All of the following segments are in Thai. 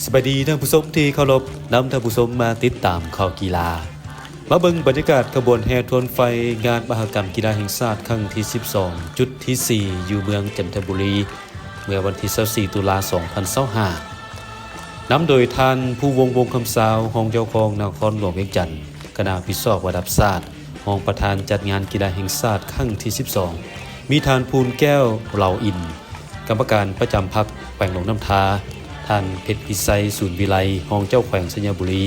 สวัสดีท่านผู้ชมที่เคารพนำท่านผู้ชมมาติดตามข่าวกีฬามาเบิ่งบรรยากาศขบวนแห่ทวนไฟงานมหกรรมกีฬาแห่งชาติครั้งที่12จุดที่4อยู่เมืองจันทบุรีเมื่อวันที่24ตุลา2025นำโดยท่านผู้วงคำสาวรองเจ้าของนครหลวงเวียงจันทน์คณะพิศอกระดับชาติรองประธานจัดงานกีฬาแห่งชาติครั้งที่12มีท่านภูลแก้วเหล่าอินกรรมการประจำพรรคแขวงหลวงน้ำทาท่านเพชรพิไซศูนย์วิไลรองเจ้าแขวงสัญญบุรี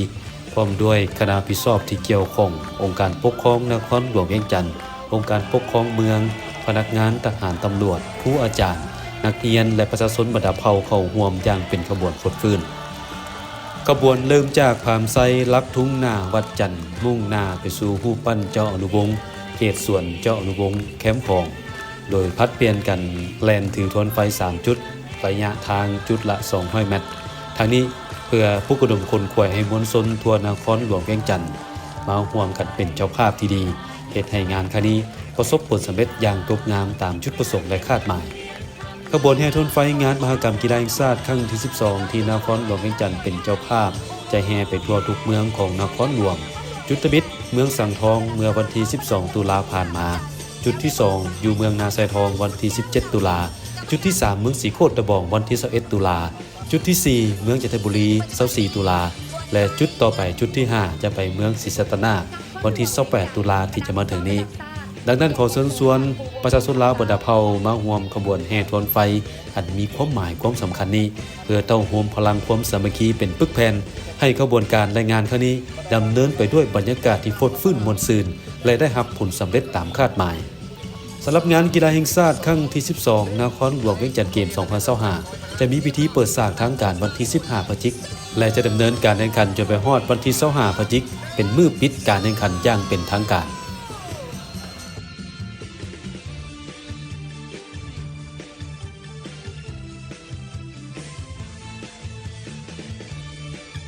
พร้อมด้วยคณะพิศอบที่เกี่ยวข้ององค์การปกครองนครหลวงเวียงจันทน์องค์การปกครองเมืองพนักงานทหารตำรวจผู้อาจารย์นักเรียนและประชาชนบรรดาเผ่าเข้าร่วมอย่างเป็นขบวนฟดฟื้นขบวนเริ่มจากผามไซลักทุ่งหน้าวัดจันทร์มุ่งหน้าไปสู่ผู้ปั้นเจ้าอนุวงศ์เขตส่วนเจ้าอนุวงศ์แคมป์ของโดยพัดเปลี่ยนกันแล่นถือทวนไฟ3จุดระยะทางจุดละ200เมตรทางนี้เพื่อผู้กระดมคนขวยให้มวลชนทั่วนครหลวงเวียงจันทน์มาร่วมกันเป็นเจ้าภาพที่ดีเหตุให้งานครั้งนี้ประสบผลสำเร็จอย่างงดงามตามจุดประสงค์และคาดหมายขบวนแห่ทวนไฟงานมหกรรมกีฬาแห่งชาติครั้งที่12ที่นครหลวงเวียงจันทน์เป็นเจ้าภาพจะแห่ไปทั่วทุกเมืองของนครหลวงจุดมิตรเมืองสังทองเมื่อวันที่12ตุลาผ่านมาจุดที่2อยู่เมืองนาไซทองวันที่17ตุลาจุดที่3เมืองสีโคตรตะบองวันที่21ตุลาจุดที่4เมืองจันทบุรี24ตุลาและจุดต่อไปจุดที่5จะไปเมืองศรีสัตนาวันที่28ตุลาที่จะมาถึงนี้ดังนั้นขอเชิญชวนประชาชนลาวบรรดาเผ่ามาร่วมขบวนแห่ทวนไฟอันมีความหมายความสำคัญนี้เพื่อเต้าโฮมพลังความสามัคคีเป็นปึกแผ่นให้ขบวนการและงานครั้งนี้ดำเนินไปด้วยบรรยากาศที่ฟดฟื้นมวลซืนและได้รับผลสำเร็จตามคาดหมายสำหรับงานกีฬาแห่งชาติครั้งที่12นครหลวงเวียงจันทน์เกม2025จะมีพิธีเปิดฉากทางการวันที่15พฤศจิกายนและจะดำเนินการแข่งขันจนไปฮอดวันที่25พฤศจิกายนเป็นมื้อปิดการแข่งขันอย่างเป็นทางการ